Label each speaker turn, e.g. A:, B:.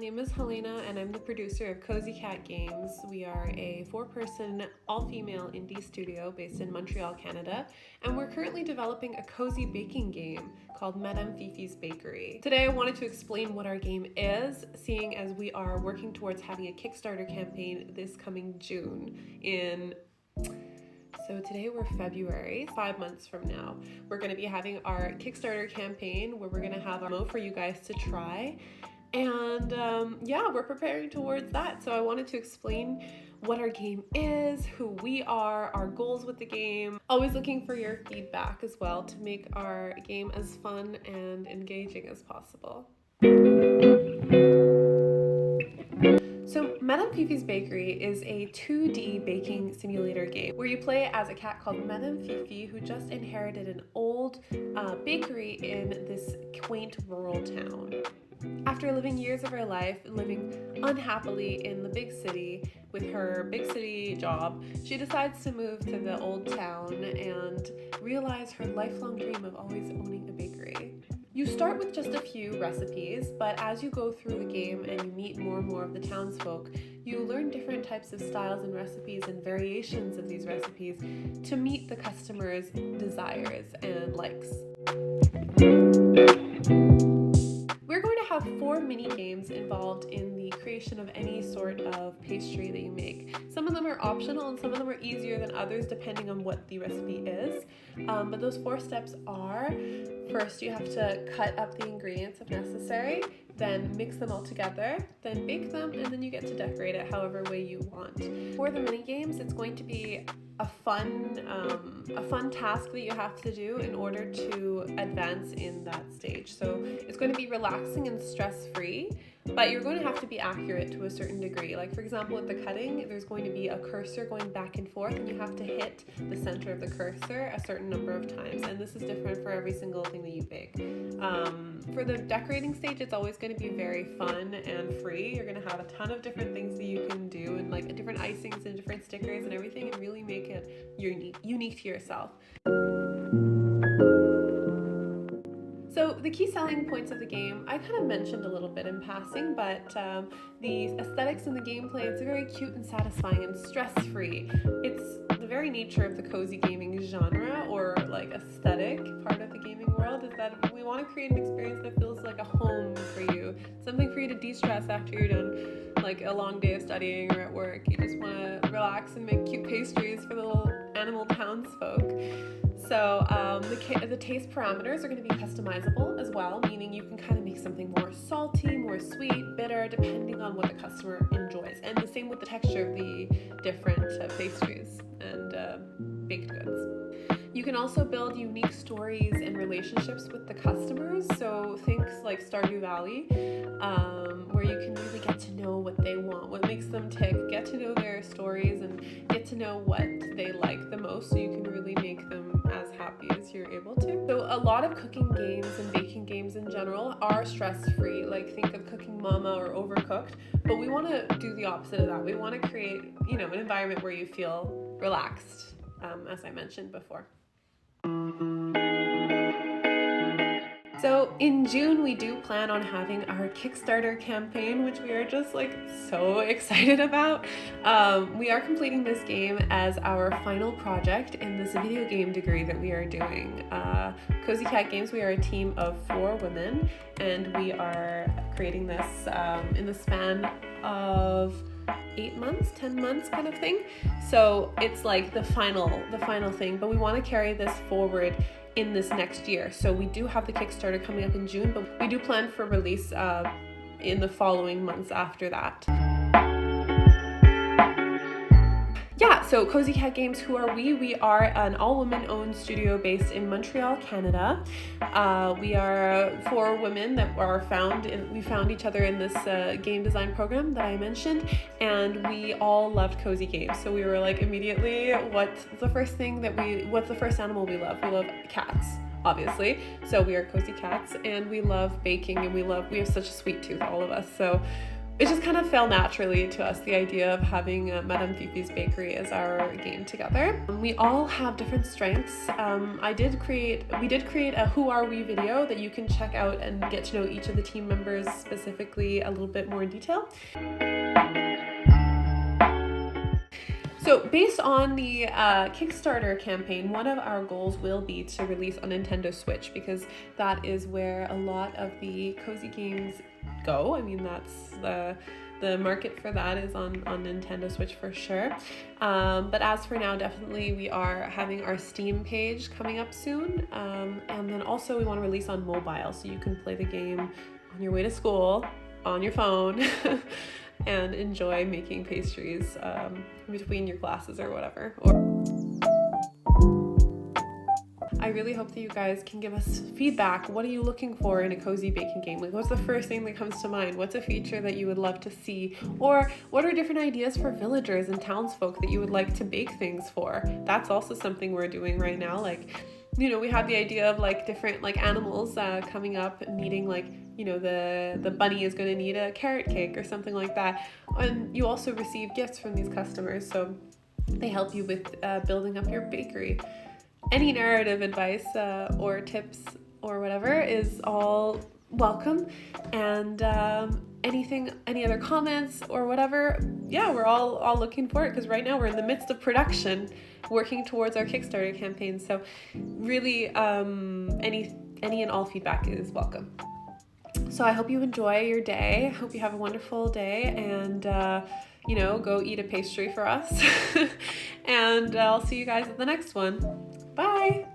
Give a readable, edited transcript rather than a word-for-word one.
A: name is Helena and I'm the producer of CozyCat Games. We are a 4-person, all-female indie studio based in Montreal, Canada, and we're currently developing a cozy baking game called Madame Fifi's Bakery. Today I wanted to explain what our game is, seeing as we are working towards having a Kickstarter campaign this coming June So today we're February, 5 months from now. We're going to be having our Kickstarter campaign where we're going to have a demo for you guys to try. And yeah, we're preparing towards that. So I wanted to explain what our game is, who we are, our goals with the game. Always looking for your feedback as well to make our game as fun and engaging as possible. So Madame Fifi's Bakery is a 2D baking simulator game where you play as a cat called Madame Fifi who just inherited an old bakery in this quaint rural town. After living years of her life living unhappily in the big city with her big city job, she decides to move to the old town and realize her lifelong dream of always owning a bakery. You start with just a few recipes, but as you go through the game and you meet more and more of the townsfolk, you learn different types of styles and recipes and variations of these recipes to meet the customer's desires and likes. We're going to have 4 mini games involved in the creation of any sort of pastry that you make. Some of them are optional and some of them are easier than others depending on what the recipe is. But those 4 steps are, first you have to cut up the ingredients if necessary, then mix them all together, then bake them, and then you get to decorate it however way you want. For the mini games, it's going to be a fun task that you have to do in order to advance in that stage. So it's going to be relaxing and stress-free, but you're going to have to be accurate to a certain degree. Like for example, with the cutting, there's going to be a cursor going back and forth, and you have to hit the center of the cursor a certain number of times. And this is different for every single thing that you bake. For the decorating stage, it's always going to be very fun and free. You're going to have a ton of different things that you can do, and like different icings and different stickers and everything, and really make it unique to yourself. So the key selling points of the game, I kind of mentioned a little bit in passing, but the aesthetics in the gameplay, it's very cute and satisfying and stress-free. It's the very nature of the cozy gaming genre, or like aesthetic part of the gaming world, is that we want to create an experience that feels like a home for you, something for you to de-stress after you're done like a long day of studying or at work. You just want to relax and make cute pastries for the little animal townsfolk. So the taste parameters are going to be customizable as well, meaning you can kind of make something more salty, more sweet, bitter, depending on what the customer enjoys. And the same with the texture of the different pastries and baked goods. You can also build unique stories and relationships with the customers. So things like Stardew Valley, where you can really get to know what they want, what makes them tick, get to know their stories and get to know what they like the most, so you can really make them as happy as you're able to. So a lot of cooking games and baking games in general are stress-free. Like think of Cooking Mama or Overcooked, but we want to do the opposite of that. We want to create, an environment where you feel relaxed, as I mentioned before. So in June, we do plan on having our Kickstarter campaign, which we are just so excited about. We are completing this game as our final project in this video game degree that we are doing. CozyCat Games, we are a team of 4 women, and we are creating this in the span of 8 months, 10 months kind of thing. So it's like the final thing, but we want to carry this forward in this next year. So we do have the Kickstarter coming up in June, but we do plan for release in the following months after that. Yeah, so CozyCat Games, who are we? We are an all-women-owned studio based in Montreal, Canada. We are 4 women that are we found each other in this game design program that I mentioned, and we all loved cozy games. So we were like immediately, what's the first animal we love? We love cats, obviously. So we are cozy cats, and we love baking, and we have such a sweet tooth, all of us. So it just kind of fell naturally to us, the idea of having Madame Fifi's Bakery as our game together. We all have different strengths. We did create a Who Are We video that you can check out and get to know each of the team members specifically a little bit more in detail. So based on the Kickstarter campaign, one of our goals will be to release on Nintendo Switch, because that is where a lot of the Cozygames go. I mean, that's the market for that is on Nintendo Switch for sure. But as for now, definitely we are having our Steam page coming up soon. And then also we want to release on mobile, so you can play the game on your way to school, on your phone, and enjoy making pastries between your classes or whatever. I really hope that you guys can give us feedback. What are you looking for in a cozy baking game? Like, what's the first thing that comes to mind? What's a feature that you would love to see? Or what are different ideas for villagers and townsfolk that you would like to bake things for? That's also something we're doing right now. Like, you know, we have the idea of like different like animals coming up and needing, like, you know, the bunny is going to need a carrot cake or something like that. And you also receive gifts from these customers, so they help you with building up your bakery. Any narrative advice or tips or whatever is all welcome. And any other comments or whatever, yeah, we're all looking for it, because right now we're in the midst of production, working towards our Kickstarter campaign. So really, any and all feedback is welcome. So I hope you enjoy your day. I hope you have a wonderful day, and you know, go eat a pastry for us. And I'll see you guys at the next one. Bye.